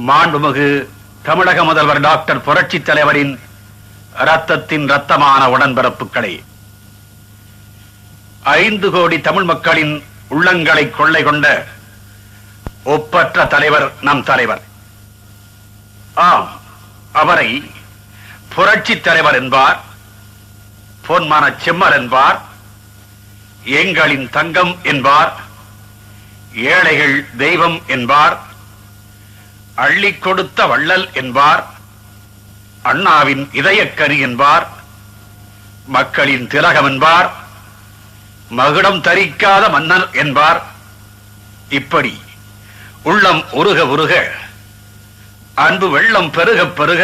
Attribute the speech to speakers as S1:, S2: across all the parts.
S1: மாண்புமிகு தமிழக முதல்வர் டாக்டர் புரட்சி தலைவரின் ரத்தத்தின் ரத்தமான உடன்பிறப்புகளை, 5 கோடி தமிழ் மக்களின் உள்ளங்களை கொள்ளை கொண்ட ஒப்பற்ற தலைவர் நம் தலைவர். ஆம், அவரை புரட்சி தலைவர் என்பார், பொன்மான செம்மர் என்பார், எங்களின் தங்கம் என்பார், ஏழைகள் தெய்வம் என்பார், அள்ளி கொடுத்த வள்ளல் என்பார், அண்ணாவின் இதயக்கரி என்பார், மக்களின் திலகம் என்பார், மகுடம் தரிக்காத மன்னர் என்பார். இப்படி உள்ளம் உருக உருக, அன்பு வெள்ளம் பெருக பெருக,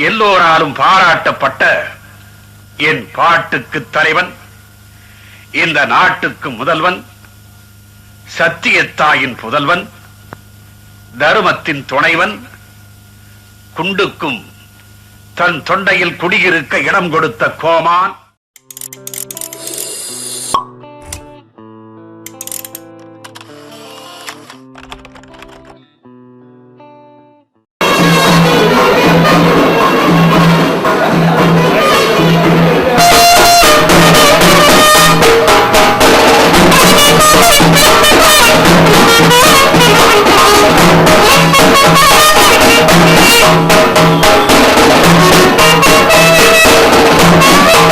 S1: எல்லோராலும் பாராட்டப்பட்ட என் பாட்டுக்கு தலைவன், இந்த நாட்டுக்கு முதல்வன், சத்தியத்தாயின் புதல்வன், தருமத்தின் துணைவன், குண்டுக்கும் தன் தொண்டையில் குடியிருக்க இடம் கொடுத்த கோமான்.
S2: We'll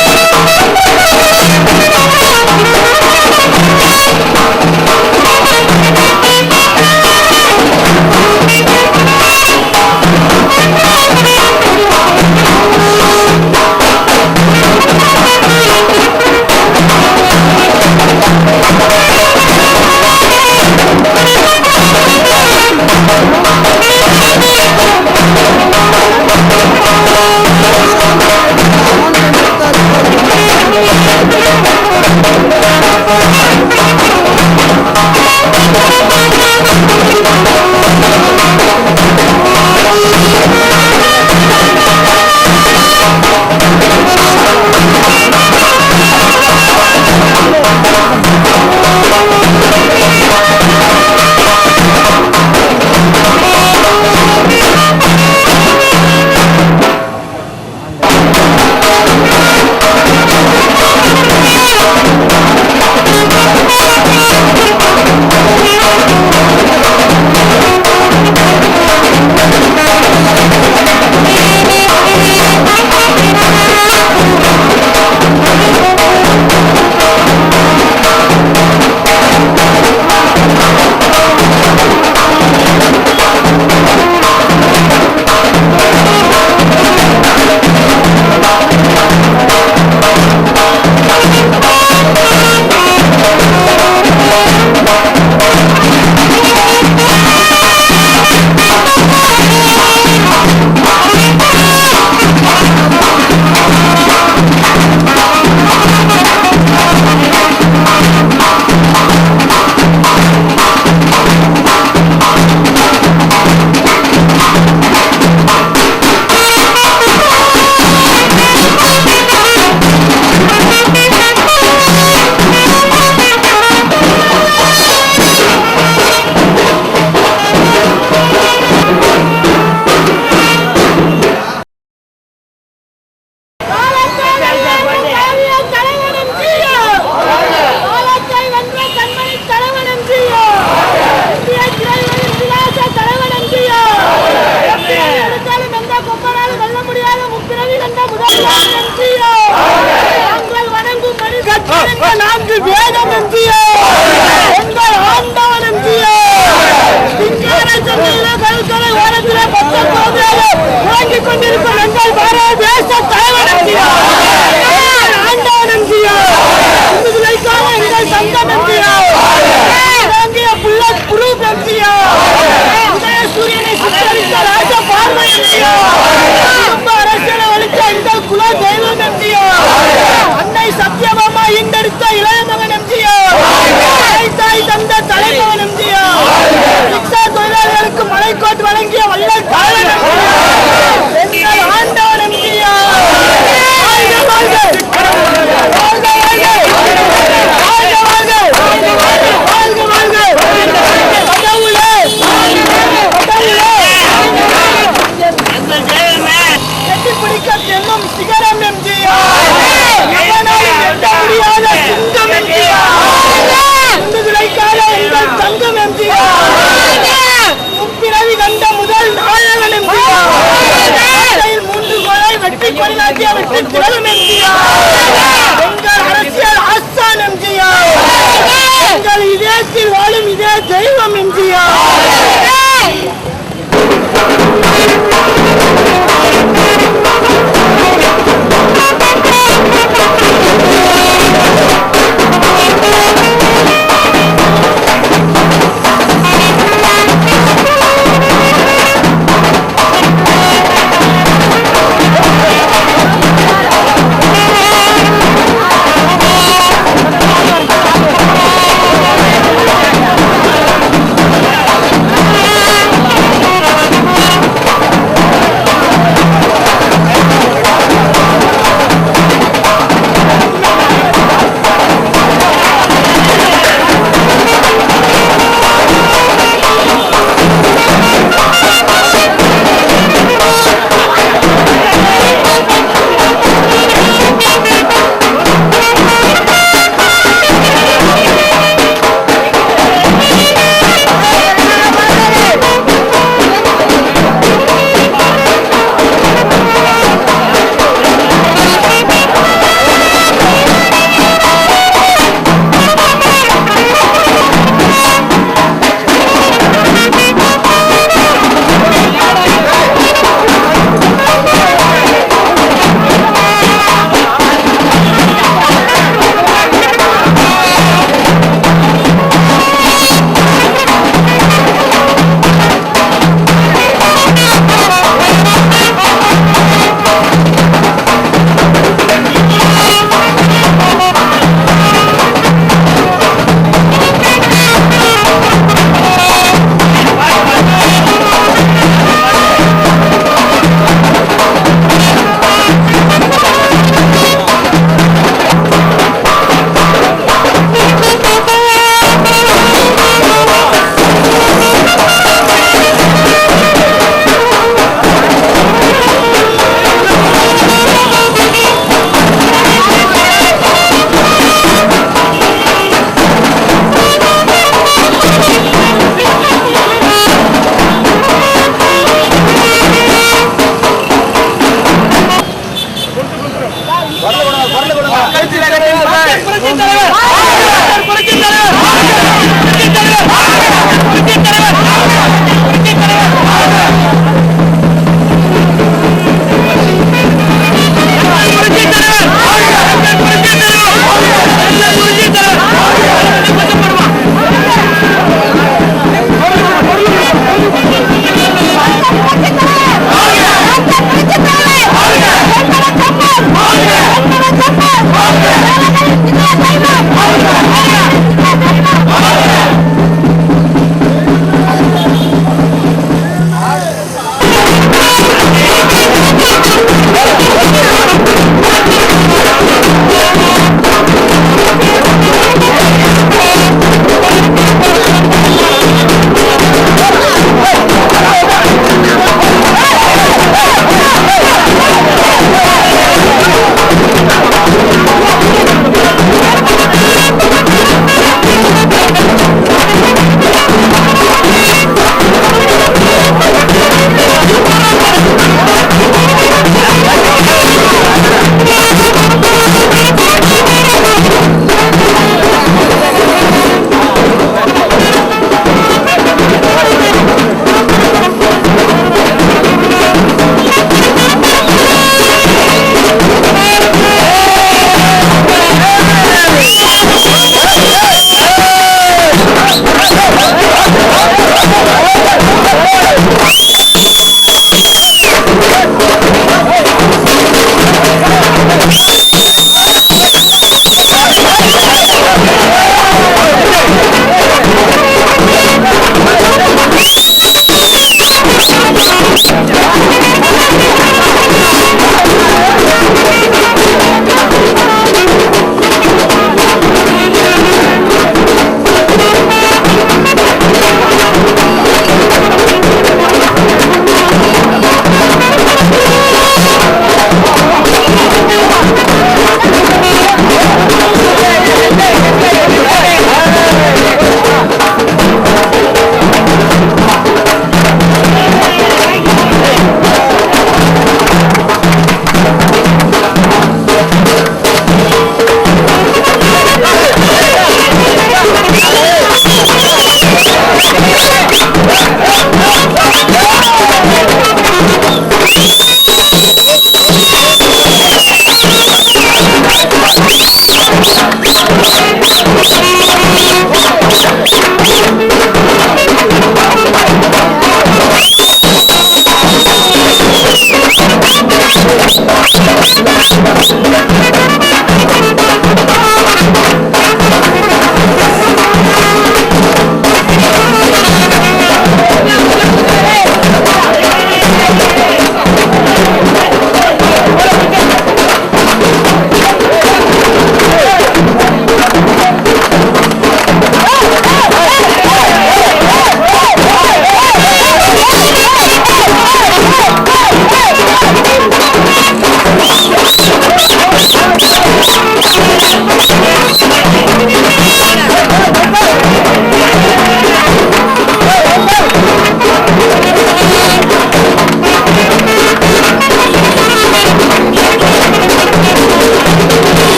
S2: be right back.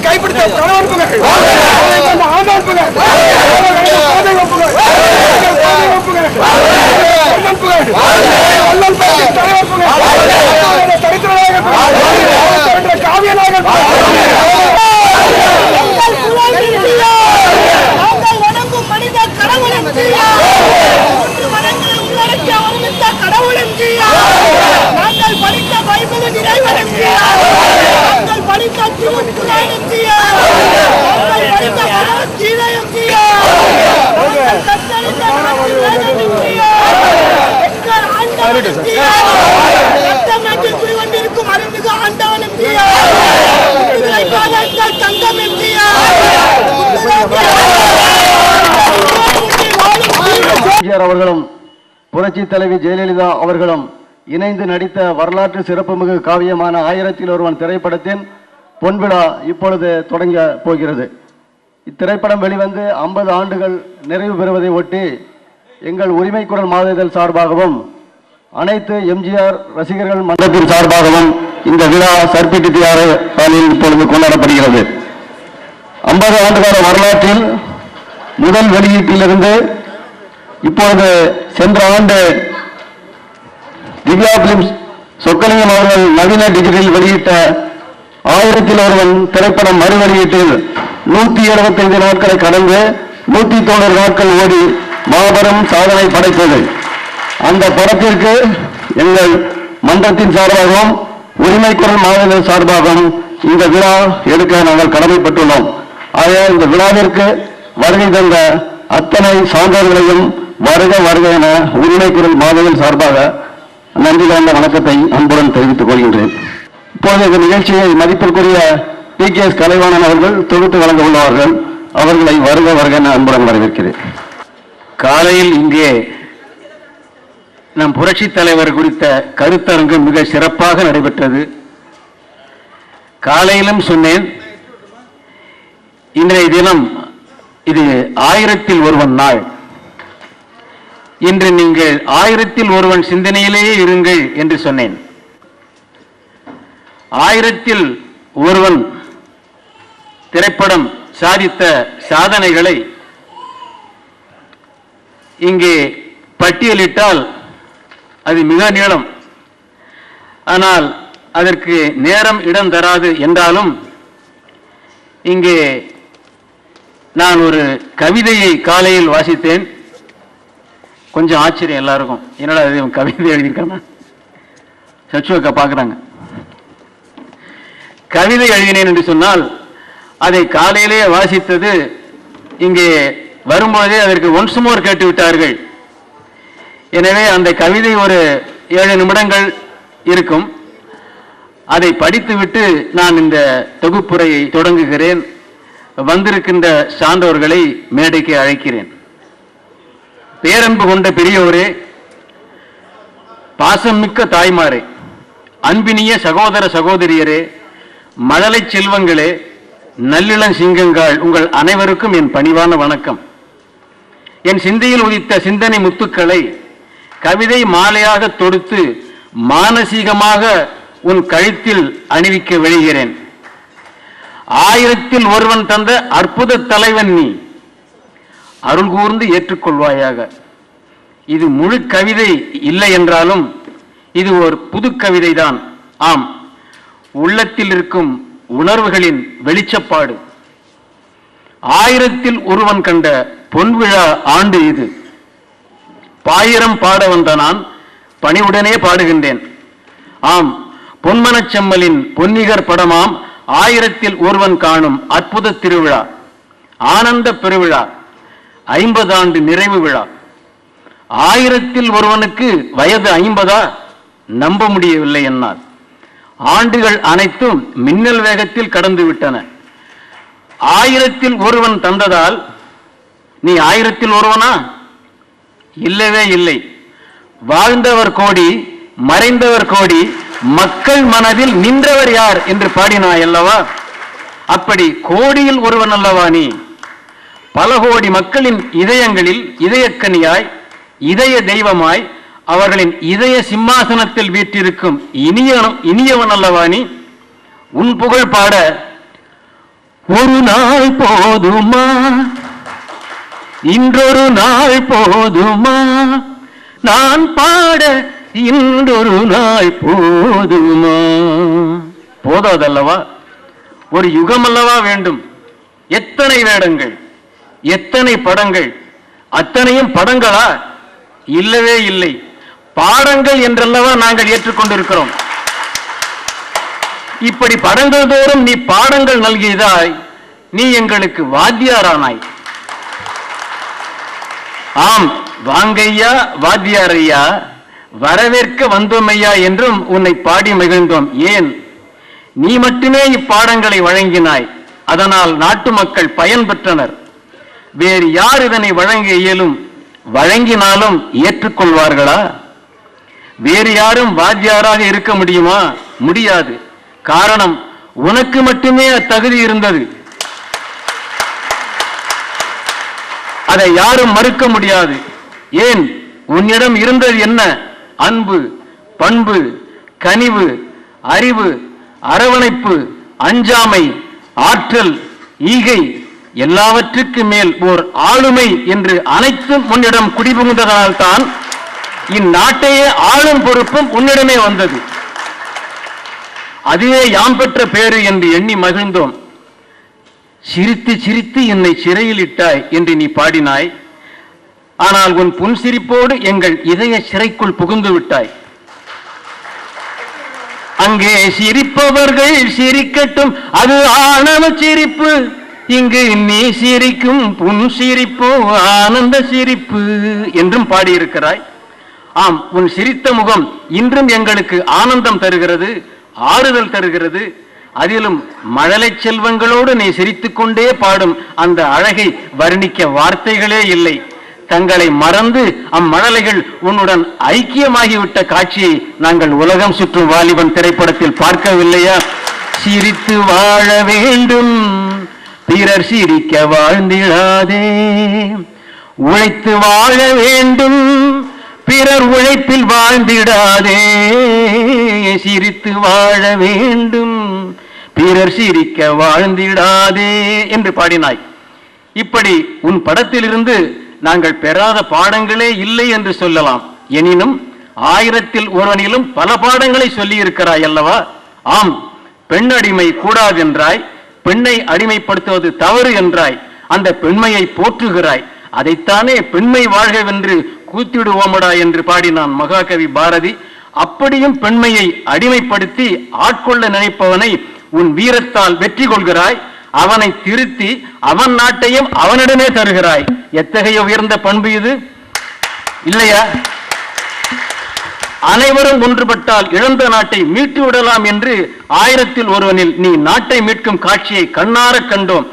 S2: கைப்பிடித்த அவர்களும் புரட்சி தலைவி ஜெயலலிதா அவர்களும் இணைந்து நடித்த வரலாற்று சிறப்புமிகு காவியமான 1001 திரைப்படத்தின் பொன்விழா இப்பொழுது தொடங்க போகிறது. இத்திரைப்படம் வெளிவந்து 50 ஆண்டுகள் நிறைவு பெறுவதை ஒட்டி எங்கள் உரிமை குரல் மாதஇதழ் சார்பாகவும் அனைத்து எம்ஜிஆர் ரசிகர்கள் மன்றத்தின் சார்பாகவும் இந்த விழா சர்பிட்டியாரில் இப்பொழுது கொண்டாடப்படுகிறது. 50 ஆண்டுகால வரலாற்றில் முதல் வெளியீட்டிலிருந்து இப்பொழுது சென்ற ஆண்டு திவ்யா பிலிம்ஸ் சொக்கலிங்கம் அவர்கள் நவீன டிஜிட்டல் வெளியிட்ட 1001 திரைப்படம் மறு வெளியீட்டில் 175 நாட்களை கடந்து 190 நாட்கள் ஓடி மாபெரும் சாதனை படைத்தது. அந்த படத்திற்கு எங்கள் மன்றத்தின் சார்பாகவும் உரிமை குரல் மாநில சார்பாகவும் இந்த விழா எடுக்க நாங்கள் கடமைப்பட்டுள்ளோம். ஆக இந்த விழாவிற்கு வருகை தந்த அத்தனை சான்றோர்களையும் வருக வருக என உரிமை குரல் மாநிலம் சார்பாக நன்றி கலந்த வணக்கத்தை அன்புடன் தெரிவித்துக் கொள்கின்றேன். இப்போது இந்த நிகழ்ச்சியை மதிப்பிற்குரிய PKS கலைவாணன் அவர்கள் தொகுத்து வழங்க உள்ளவர்கள். அவர்களை வருக வருக என அன்புடன் வரவேற்கிறேன்.
S3: காலையில் இங்கே நம் புரட்சி தலைவர் குறித்த கருத்தரங்கு மிக சிறப்பாக நடைபெற்றது. காலையிலும் சொன்னேன், இன்றைய தினம் இது 1001 நாள். இன்று நீங்கள் 1001 சிந்தனையிலேயே இருங்கள் என்று சொன்னேன். 1001 திரைப்படம் சாதித்த சாதனைகளை இங்கே பட்டியலிட்டால் அது மிக நீளம். ஆனால் அதற்கு நேரம் இடம் தராது என்றாலும் இங்கே நான் ஒரு கவிதையை காலையில் வாசித்தேன். கொஞ்சம் ஆச்சரியம் எல்லாருக்கும், என்னடா கவிதை எழுதியிருக்காங்க, சச்சுவக்கா பார்க்குறாங்க. கவிதை எழுதினேன் என்று சொன்னால் அதை காலையிலே வாசித்தது இங்கே வரும்போதே அதற்கு ஒன்ஸ் மோர் கேட்டு விட்டார்கள். எனவே அந்த கவிதை ஒரு 7 நிமிடங்கள் இருக்கும். அதை படித்துவிட்டு நான் இந்த தொகுப்புரையை தொடங்குகிறேன். வந்திருக்கின்ற சான்றோர்களை மேடைக்கு அழைக்கிறேன். பேரன்பு கொண்ட பெரியோரே, பாசமிக்க தாய்மாரே, அன்பினிய சகோதர சகோதரியரே, மழலை செல்வங்களே, நல்லிளம் சிங்கங்கள், உங்கள் அனைவருக்கும் என் பணிவான வணக்கம். என் சிந்தையில் உதித்த சிந்தனை முத்துக்களை கவிதை மாலையாக தொடுத்து மானசீகமாக உன் கழுத்தில் அணிவிக்க விழைகிறேன். 1001 தந்த அற்புத தலைவன் நீ, அருள் கூர்ந்து ஏற்றுக்கொள்வாயாக. இது முழு கவிதை இல்லை என்றாலும் இது ஒரு புது கவிதை தான். ஆம், உள்ளத்தில் இருக்கும் உணர்வுகளின் வெளிச்சப்பாடு. 1001 கண்ட பொன்விழா ஆண்டு இது. பாயிரம் பாட வந்த நான் பணிவுடனே பாடுகின்றேன். ஆம், பொன்மனச்செம்மலின் பொன்னிகர் படமாம் 1000ல் ஒருவன் காணும் அற்புத திருவிழா, ஆனந்த பெருவிழா, 50 ஆண்டு நிறைவு விழா. 1000ல் ஒருவனுக்கு வயது 50 நம்ப முடியவில்லை என்னால். ஆண்டுகள் அனைத்தும் மின்னல் வேகத்தில் கடந்து விட்டன. 1000ல் ஒருவன் தந்ததால் நீ 1000ல் ஒருவனா? இல்லவே இல்லை. வாழ்ந்தவர் கோடி, மறைந்தவர் கோடி, மக்கள் மனதில் நின்றவர் யார் என்று பாடினாய் அல்லவா? அப்படி கோடியில் ஒருவன் அல்லவா நீ? பல கோடி மக்களின் இதயங்களில் இதயக்கனியாய், இதய தெய்வமாய், அவர்களின் இதய சிம்மாசனத்தில் வீற்றிருக்கும் இனியவன் அல்லவா நீ? உன் புகழ் பாட ஒரு நாள் போதுமா, இன்றொரு நாள் போதுமா, நான் பாட இன்றொரு நாள் போதுமா? போதாதல்லவா? ஒரு யுகம் அல்லவா வேண்டும்? எத்தனை வேடங்கள், எத்தனை படங்கள், அத்தனையும் படங்களா? இல்லவே இல்லை, பாடங்கள் என்றல்லவா நாங்கள் ஏற்றுக்கொண்டிருக்கிறோம். இப்படி படங்கள் தோறும் நீ பாடங்கள் நல்கியதாய் நீ எங்களுக்கு வாத்தியாரானாய். ஆம், வாங்கையா வாத்தியார் ஐயா, வரவேற்க வந்தோம் ஐயா என்றும் உன்னை பாடி மகிழ்ந்தோம். ஏன்? நீ மட்டுமே இப்பாடங்களை வழங்கினாய். அதனால் நாட்டு மக்கள் பயன் பெற்றனர். வேறு யார் இதனை வழங்க இயலும்? வழங்கினாலும் ஏற்றுக்கொள்வார்களா? வேறு யாரும் வாத்தியாராக இருக்க முடியுமா? முடியாது. காரணம், உனக்கு மட்டுமே அத்தகுதி இருந்தது. அதை யாரும் மறுக்க முடியாது. ஏன்? உன்னிடம் இருந்தது என்ன? அன்பு, பண்பு, கனிவு, அறிவு, அரவணைப்பு, அஞ்சாமை, ஆற்றல், ஈகை, எல்லாவற்றுக்கு மேல் ஓர் ஆளுமை என்று அனைத்தும் உன்னிடம் குடிபுகுந்ததனால் தான் இந்நாட்டையே ஆளும் பொறுப்பும் உன்னிடமே வந்தது. அதுவே யாம் பெற்ற பேரு என்று எண்ணி மகிழ்ந்தோம். சிரித்து சிரித்து என்னை சிறையில் இட்டாய் என்று நீ பாடினாய். ஆனால் உன் புன்சிரிப்போடு எங்கள் இதய சிறைக்குள் புகுந்து விட்டாய். அங்கே சிரிப்பவர்கள் சிரிக்கட்டும், அது ஆணவ சிரிப்பு. இங்கு நீ சிரிக்கும் புன் சிரிப்போ ஆனந்த சிரிப்பு என்றும் பாடியிருக்கிறாய். ஆம், உன் சிரித்த முகம் இன்றும் எங்களுக்கு ஆனந்தம் தருகிறது, ஆறுதல் தருகிறது. அதிலும் மழலை செல்வங்களோடு நீ சிரித்துக் கொண்டே பாடும் அந்த அழகை வர்ணிக்க வார்த்தைகளே இல்லை. தங்களை மறந்து அம்மழலைகள் உன்னுடன் ஐக்கியமாகிவிட்ட காட்சியை நாங்கள் உலகம் சுற்றும் வாலிபன் திரைப்படத்தில் பார்க்கவில்லையா? சிரித்து வாழ வேண்டும், பிறர் சிரிக்க வாழ்ந்திடாதே. உழைத்து வாழ வேண்டும், பிறர் உழைப்பில் வாழ்ந்திடாதே. சிரித்து வாழ வேண்டும், பிறர் சிரிக்க வாழ்ந்திடாதே என்று பாடினாய். இப்படி உன் படத்திலிருந்து நாங்கள் பெறாத பாடங்களே இல்லை என்று சொல்லலாம். எனினும் 1000ல் ஒருவனிலும் பல பாடங்களை சொல்லி இருக்கிறாய் அல்லவா? ஆம், பெண் அடிமை கூடாது என்றாய், பெண்ணை அடிமைப்படுத்துவது தவறு என்றாய், அந்த பெண்மையை போற்றுகிறாய். அதைத்தானே பெண்மை வாழ்கவென்று கூத்திடுவோமடா என்று பாடினான் மகாகவி பாரதி. அப்படியும் பெண்மையை அடிமைப்படுத்தி ஆட்கொள்ள நினைப்பவனை உன் வீரத்தால் வெற்றி கொள்கிறாய். அவனை திருத்தி அவன் நாட்டையும் அவனிடமே தருகிறாய். எத்தகைய உயர்ந்த பண்பு இது இல்லையா? அனைவரும் ஒன்றுபட்டால் இழந்த நாட்டை மீட்டு விடலாம் என்று 1000ல் ஒருவனில் நீ நாட்டை மீட்கும் காட்சியை கண்ணார கண்டோம்.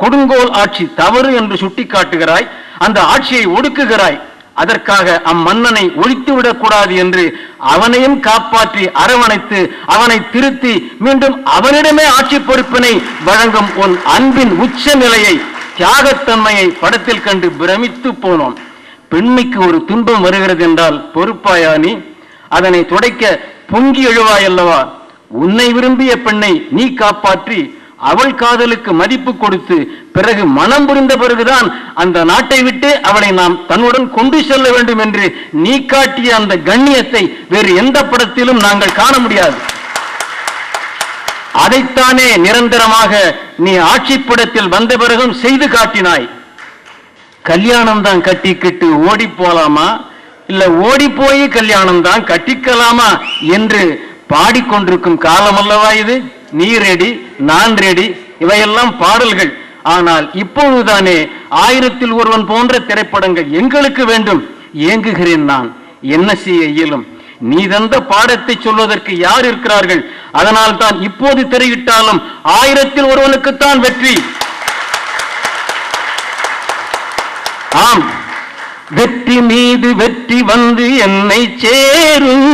S3: கொடுங்கோல் ஆட்சி தவறு என்று சுட்டிக்காட்டுகிறாய். அந்த ஆட்சியை ஒடுக்குகிறாய். அதற்காக அம்மன்னனை ஒழித்து விடக்கூடாது என்று அவனையும் காப்பாற்றி அரவணைத்து அவனை திருத்தி மீண்டும் அவனிடமே ஆட்சி பொறுப்பினை வழங்கும் உன் அன்பின் உச்ச நிலையை, தியாகத்தன்மையை படத்தில் கண்டு பிரமித்து போனோம். பெண்மைக்கு ஒரு துன்பம் வருகிறது என்றால் பொறுப்பாயா நீ? அதனை துடைக்க பொங்கி எழுவாய் அல்லவா? உன்னை விரும்பிய பெண்ணை நீ காப்பாற்றி அவள் காதலுக்கு மதிப்பு கொடுத்து பிறகு மனம் புரிந்த பிறகுதான் அந்த நாட்டை விட்டு அவளை நாம் தன்னுடன் கொண்டு செல்ல வேண்டும் என்று நீ காட்டிய அந்த கண்ணியத்தை வேறு எந்த படத்திலும் நாங்கள் காண முடியாது. அதைத்தானே நிரந்தரமாக நீ ஆட்சிப்படத்தில் வந்த பிறகும் செய்து காட்டினாய். கல்யாணம் தான் கட்டிக்கிட்டு ஓடி போலாமா, இல்ல ஓடி போய் கல்யாணம் தான் கட்டிக்கலாமா என்று பாடிக்கொண்டிருக்கும் காலம் அல்லவா இது? நீ ரெடி, நான் ரெடி, இவையெல்லாம் பாடல்கள். ஆனால் இப்பொழுதுதானே 1000ல் ஒருவன் போன்ற திரைப்படங்கள் எங்களுக்கு வேண்டும். ஏங்குகிறேன் நான், என்ன செய்ய இயலும்? நீ தந்த பாடத்தை சொல்வதற்கு யார் இருக்கிறார்கள்? அதனால் தான் இப்போது திரையிட்டாலும் 1000ல் ஒருவனுக்குத்தான் வெற்றி. ஆம், வெற்றி மீது வெற்றி வந்து என்னை சேரும்,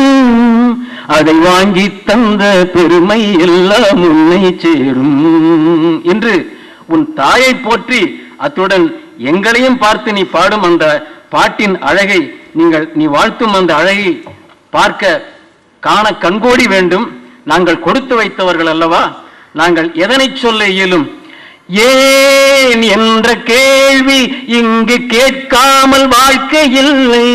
S3: அதை வாங்கி தந்த பெருமை எல்லாம் உன்னை சேரும் என்று உன் தாயை போற்றி அத்துடன் எங்களையும் பார்த்து நீ பாடும் அந்த பாட்டின் அழகை, நீ வாழ்த்தும் அந்த அழகை பார்க்க காண கண்கோடி வேண்டும். நாங்கள் கொடுத்து வைத்தவர்கள் அல்லவா? நாங்கள் எதனை சொல்ல இயலும்? ஏன் என்ற கேள்வி இங்கு கேட்காமல் வாழ்க்கை இல்லை.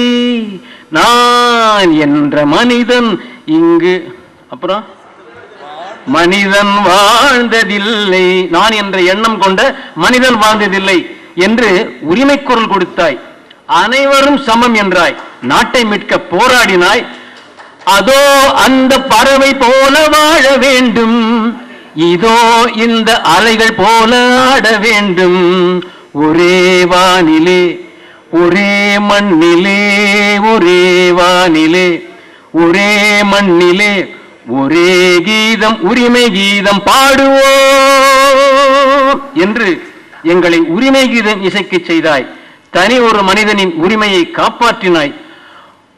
S3: நான் என்ற மனிதன் இங்கு அப்புறம் மனிதன் வாழ்ந்ததில்லை, நான் என்ற எண்ணம் கொண்ட மனிதன் வாழ்ந்ததில்லை என்று உரிமை குரல் கொடுத்தாய். அனைவரும் சமம் என்றாய். நாட்டை மீட்க போராடினாய். அதோ அந்த பறவை போல வாழ வேண்டும், இதோ இந்த அலைகள் போல ஆட வேண்டும். ஒரே வானிலே ஒரே மண்ணிலே, ஒரே வானிலே ஒரே மண்ணிலே ஒரே கீதம், உரிமை கீதம் பாடுவோம் என்று எங்களை உரிமை கீதம் இசைக்க செய்தாய். தனி ஒரு மனிதனின் உரிமையை காப்பாற்றினாய்.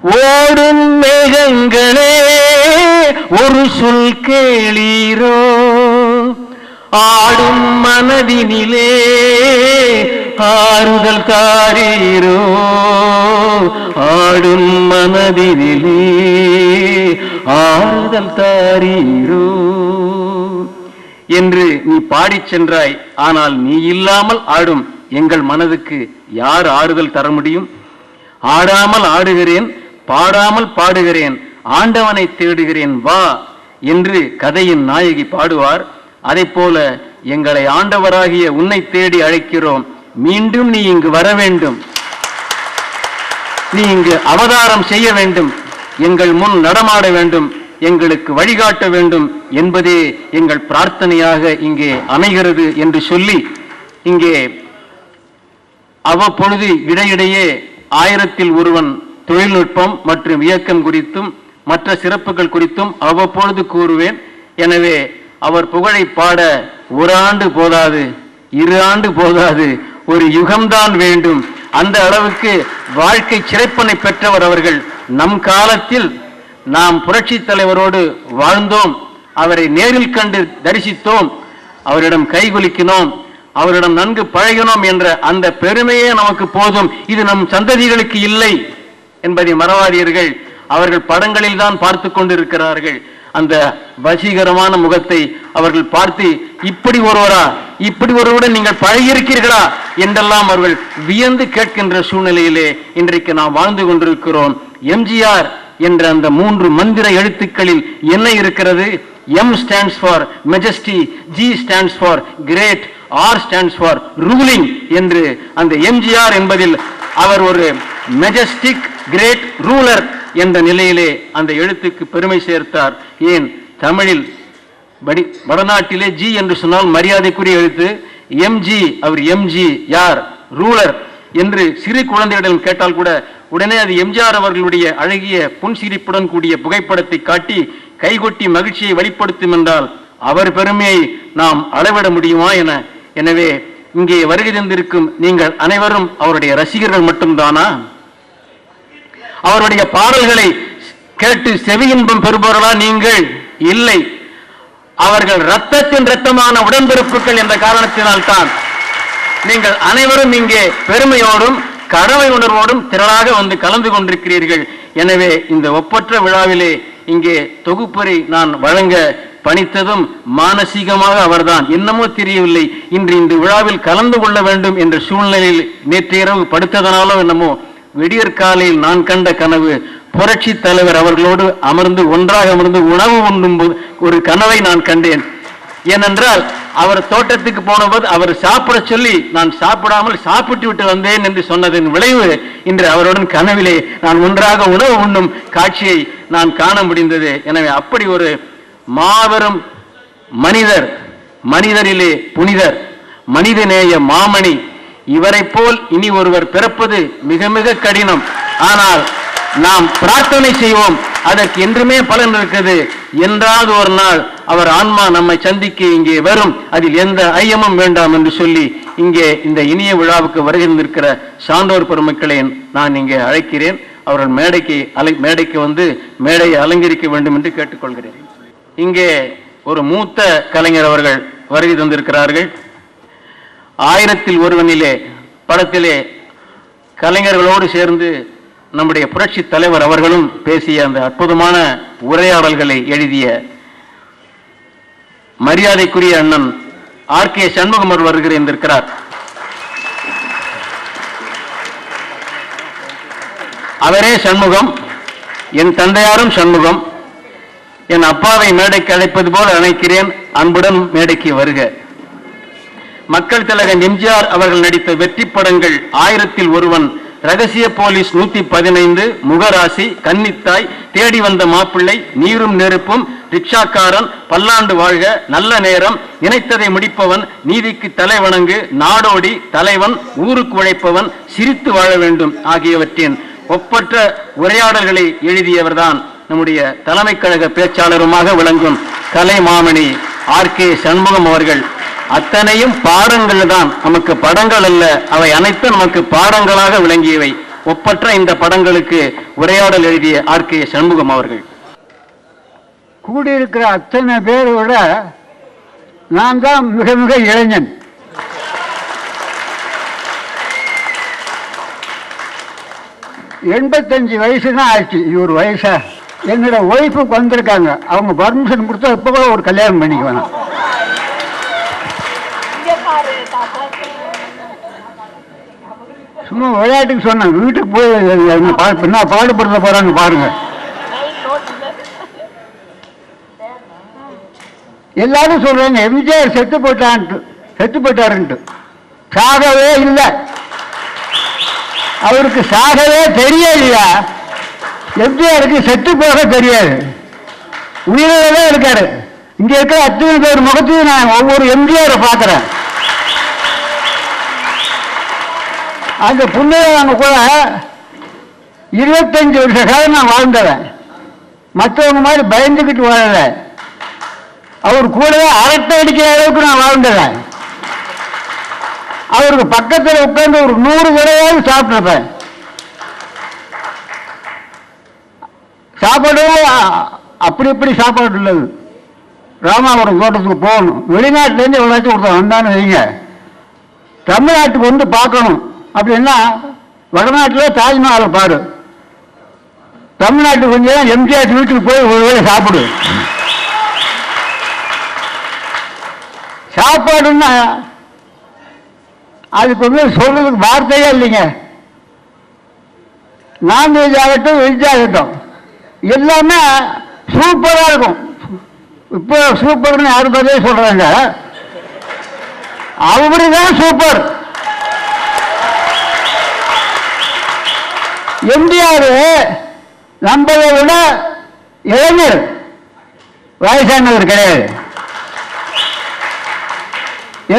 S3: ஓடும் மேகங்களே ஒரு சொல் கேளீரோ, ஆடும் மனதினிலே ஆறுதல் தாரீரோ, ஆடும் மனதினிலே ஆறுதல் தாரீரோ என்று நீ பாடிச் சென்றாய். ஆனால் நீ இல்லாமல் ஆடும் எங்கள் மனதுக்கு யார் ஆறுதல் தர முடியும்? ஆடாமல் ஆடுகிறேன், பாடாமல் பாடுகிறேன், ஆண்டவனை தேடுகிறேன் வா என்று கதையின் நாயகி பாடுவார். அதை போல எங்களை ஆண்டவராகிய உன்னை தேடி அழைக்கிறோம். மீண்டும் நீ இங்கு வர வேண்டும், நீ இங்கு அவதாரம் செய்ய வேண்டும், எங்கள் முன் நடமாட வேண்டும், எங்களுக்கு வழிகாட்ட வேண்டும் என்பதே எங்கள் பிரார்த்தனையாக இங்கே அமைகிறது என்று சொல்லி, இங்கே அவ்வப்பொழுது இடையிடையே 1000ல் ஒருவன் தொழில்நுட்பம் மற்றும் இயக்கம் குறித்தும் மற்ற சிறப்புகள் குறித்தும் அவ்வப்பொழுது கூறுவேன். எனவே அவர் புகழை பாட 1 ஆண்டு போதாது, 2 ஆண்டு போதாது, ஒரு யுகம்தான் வேண்டும். அந்த அளவுக்கு வாழ்க்கை சிறப்பினை பெற்றவர் அவர்கள். நம் காலத்தில் நாம் புரட்சி தலைவரோடு வாழ்ந்தோம், அவரை நேரில் கண்டு தரிசித்தோம், அவரிடம் கைகுலுக்கினோம், அவரிடம் நன்கு பழகினோம் என்ற அந்த பெருமையே நமக்கு போதும். இது நம் சந்ததிகளுக்கு இல்லை என்பதை மறவாதீர்கள். அவர்கள் படங்களில் தான் பார்த்து கொண்டிருக்கிறார்கள். அந்த வசீகரமான முகத்தை அவர்கள் பார்த்து, இப்படி ஒருவரா, இப்படி ஒருவருடன் நீங்கள் பழகியிருக்கிறீர்களா என்றெல்லாம் அவர்கள் வியந்து கேட்கின்ற சூழ்நிலையிலே இன்றைக்கு நாம் வாழ்ந்து கொண்டிருக்கிறோம். எம்ஜிஆர் என்ற அந்த 3 மந்திர எழுத்துக்களில் என்ன இருக்கிறது? M stands for majesty, G stands for great, R stands for ruling என்று அந்த எம்ஜிஆர் என்பதில் அவர் ஒரு மெஜஸ்டிக் கிரேட் ரூலர் என்ற நிலையிலே அந்த எழுத்துக்கு பெருமை சேர்த்தார். ஏன் தமிழில் வடநாட்டிலே ஜி என்று சொன்னால் மரியாதைக்குரிய எழுத்து. எம்ஜி, அவர் எம்ஜி யார்? ரூலர் என்று சிறு குழந்தைகளிடம் கேட்டால் கூட உடனே அது எம்ஜிஆர் அவர்களுடைய அழகிய புன்சிரிப்புடன் கூடிய புகைப்படத்தை காட்டி கைகொட்டி மகிழ்ச்சியை வெளிப்படுத்தும் என்றால் அவர் பெருமையை நாம் அளவிட முடியுமா என. எனவே இங்கே வருகை தந்திருக்கும் நீங்கள் அனைவரும் அவருடைய ரசிகர்கள் மட்டும்தானா? அவருடைய பாடல்களை கேட்டு செவி இன்பம் பெறுபவர்களா நீங்கள்? இல்லை, அவர்கள் இரத்தத்தின் இரத்தமான உடன்பிறப்புகள் என்ற காரணத்தினால் தான் நீங்கள் அனைவரும் இங்கே பெருமையோடும் கடமை உணர்வோடும் திரளாக வந்து கலந்து கொண்டிருக்கிறீர்கள். எனவே இந்த ஒப்பற்ற விழாவிலே இங்கே தொகுப்பறை நான் வழங்க பணித்ததும் மானசீகமாக அவர்தான். என்னமோ தெரியவில்லை, இன்று இந்த விழாவில் கலந்து கொள்ள வேண்டும் என்ற சூழ்நிலையில் நேற்று இரவு படுத்ததனாலோ என்னமோ விடியற் காலையில் நான் கண்ட கனவு புரட்சி தலைவர் அவர்களோடு ஒன்றாக அமர்ந்து உணவு உண்ணும் ஒரு கனவை நான் கண்டேன். ஏனென்றால் அவர் தோட்டத்துக்கு போனபோது அவர் சாப்பிட சொல்லி நான் சாப்பிடாமல் சாப்பிட்டு விட்டு வந்தேன் என்று சொன்னதன் விளைவு இன்று அவருடன் கனவிலே நான் ஒன்றாக உணவு உண்ணும் காட்சியை நான் காண முடிந்தது. எனவே அப்படி ஒரு மாபெரும் மனிதர், மனிதரிலே புனிதர், மனிதநேய மாமணி, இவரை போல் இனி ஒருவர் பிறப்பது மிக மிக கடினம். ஆனால் நாம் பிரார்த்தனை செய்வோம், அதற்கு என்றுமே பலன் இருக்குது. என்றாவது ஒரு நாள் அவர் ஆன்மா நம்மை சந்திக்க இங்கே வரும், அதில் எந்த ஐயமும் வேண்டாம் என்று சொல்லி இங்கே இந்த இனிய விழாவுக்கு வருகின்றிருக்கிற சான்றோர் பெருமக்களை நான் இங்கே அழைக்கிறேன். அவர்கள் மேடைக்கு வந்து மேடையை அலங்கரிக்க வேண்டும் என்று கேட்டுக்கொள்கிறேன். இங்கே ஒரு மூத்த கலைஞர் அவர்கள் வருகை தந்திருக்கிறார்கள். 1000ல் ஒருவனிலே படத்திலே கலைஞர்களோடு சேர்ந்து நம்முடைய புரட்சி தலைவர் அவர்களும் பேசிய அந்த அற்புதமான உரையாடல்களை எழுதிய மரியாதைக்குரிய அண்ணன் ஆர்.கே. சண்முகம் அவர் வருகிறார். அவரே சண்முகம், என் தந்தையாரும் சண்முகம். என் அப்பாவை மேடைக்கு அழைப்பது போல அழைக்கிறேன், அன்புடன் மேடைக்கு வருக. மக்கள் திலகம் எம்ஜிஆர் அவர்கள் நடித்த வெற்றி படங்கள் 1000ல் ஒருவன், ரகசிய போலீஸ் 115, முகராசி, கன்னித்தாய், தேடி வந்த மாப்பிள்ளை, நீரும் நெருப்பும், ரிக்ஷாக்காரன், பல்லாண்டு வாழ்க, நல்ல நேரம், நினைத்ததை முடிப்பவன், நீதிக்கு தலை வணங்கு, நாடோடி, தலைவன், ஊருக்கு உழைப்பவன், சிரித்து வாழ வேண்டும் ஆகியவற்றின் ஒப்பற்ற உரையாடல்களை எழுதியவர்தான் நம்முடைய தலைமை கழக பேச்சாளருமாக விளங்கும் கலை மாமணி ஆர்.கே. சண்முகம் அவர்கள். அத்தனையும் பாடங்கள் தான், நமக்கு படங்கள் அல்ல, அவை அனைத்தும் நமக்கு பாடங்களாக விளங்கியவை. ஒப்பற்ற இந்த படங்களுக்கு உரையாடல் எழுதிய ஆர்.கே. சண்முகம் அவர்கள்.
S4: கூடியிருக்கிற அத்தனை பேரோட நான் தான் மிக மிக இளைஞன். எண்பத்தஞ்சு வயசு தான் ஆச்சு. இவர் வயசா? என்னோட ஒய்ஃபுக்கு வந்திருக்காங்க, அவங்க பர்மிஷன் கொடுத்தா இப்போ கூட ஒரு கல்யாணம் பண்ணிக்க வேணாம். சும்மா விளையாட்டுக்கு சொன்னேன், வீட்டுக்கு போய் என்ன பாடுபடுத்த போறாங்க பாருங்க. எல்லாரும் சொல்றாங்க எம்ஜிஆர் செத்து போயிட்டாருன்ட்டு. சாகவே இல்லை, அவருக்கு சாகவே தெரியலையா? எம்ஜிஆருக்கு செத்து போக தெரியாது, உயிரோட தான் இருக்காரு. இங்க இருக்கிற அத்தனை பேர் முகத்தையும் நான் ஒவ்வொரு எம்ஜிஆரை பார்க்கிறேன். அந்த புண்ணியவங்க கூட 25 வருஷ காலம் நான் வாழ்ந்தவன். மற்றவங்க மாதிரி பயந்துக்கிட்டு வாழல, அவர் கூடவே அரட்டை அடிக்கிற அளவுக்கு நான் வாழ்ந்தவன். அவருக்கு பக்கத்தில் உட்கார்ந்து ஒரு 100 தடவையாவது சாப்பிட்டுருப்பேன். சாப்பாடு அப்படி இப்படி சாப்பாடு இல்லது. ராமாபுரம் தோட்டத்துக்கு போகணும், வெளிநாட்டிலேருந்து எவ்வளோச்சும் கொடுத்தோம் வந்தான்னு வைங்க. தமிழ்நாட்டுக்கு வந்து பார்க்கணும் அப்படின்னா வடநாட்டில் தாஜ்மஹாலை பாரு, தமிழ்நாட்டுக்கு கொஞ்சம் எம்ஜிஆர் வீட்டுக்கு போய் ஒரு வேளை சாப்பிடு. சாப்பாடுன்னா அதுக்கு வந்து சொல்றதுக்கு வார்த்தையே இல்லைங்க. நான்வெஜ் ஆகட்டும் வெஜ் ஆகட்டும் எல்லாமே சூப்பராக இருக்கும். இப்போ சூப்பர்னு யாரும் பதிலே சொல்றாங்க, அப்படிதான் சூப்பர். எம்ஜிஆர் நம்மளை விட இளைஞர், வயசானவர் கிடையாது.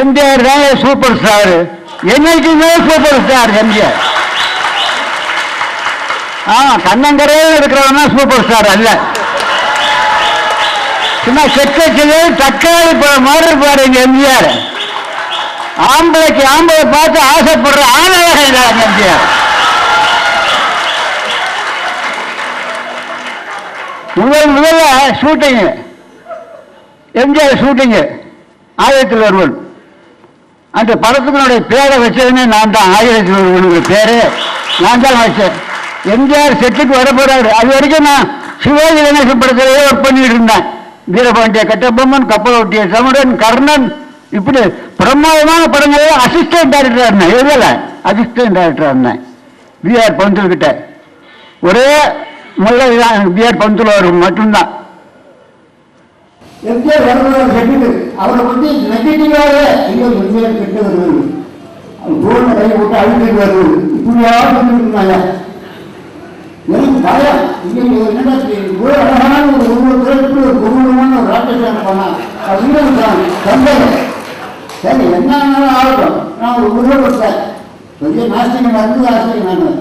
S4: எம்ஜிஆர் தான் சூப்பர் ஸ்டார், என்னைக்குமே சூப்பர் ஸ்டார் எம்ஜிஆர். கண்ணங்கரையில் இருக்கிறவனா சூப்பர் ஸ்டார் அல்ல. சும்மா செக்கச்சது தக்காளி பழம் மாதிரி பாருங்க எம்ஜிஆர். ஆம்பளைக்கு ஆம்பளை பார்த்து ஆசைப்படுற ஆணவகம் எம்ஜிஆர். முதல்ல ஷூட்டிங்கு, எம்ஜிஆர் ஷூட்டிங்கு 1000ல் ஒருவன். அந்த படத்தினுடைய பேரை வச்சதுன்னு நான் தான். 1000ல் ஒருவனுக்கு பேரு நான் தான் வச்சேன். எம்ஜிஆர் செட்டுக்கு வர போறாரு. அது வரைக்கும் நான் சிவாஜி கணேசன் படத்திலேயே ஒர்க் பண்ணிட்டு இருந்தேன். வீரபாண்டிய கட்டபொம்மன், கப்பல் ஒட்டிய தமிழன், கர்ணன், இப்படி பிரமாதமான படங்களே அசிஸ்டன்ட் டைரக்டரா இருந்தேன். எதுல அசிஸ்டன்ட் டைரக்டரா இருந்தேன் பிஆர் பந்துல் கிட்ட. ஒரே முல்லை பிஆர் பந்துல் அவர் மட்டும்தான். எம்ஜிஆர் வரலாறு கெட்டது. அவரை பற்றி நெகட்டிவாக ஐயோ எம்ஜிஆர் கெட்டு வருவது, தோல்ல கை போட்டு அழுத்திட்டு வருவது, இப்படியாவது இருந்தாங்க. எனக்கு பயம். என்னடா ஒரு அழகான ஒவ்வொரு துறைக்கு ஒரு கொடூரமான ஒரு ராட்சசான பண்ணா அப்படின்னு சந்தேகம். சரி என்ன ஆனாலும் ஆகட்டும், நான் ஒரு உருவப்பட்டேன். பெரிய நாஸ்திகன் வந்து ஆசிரியர் நான்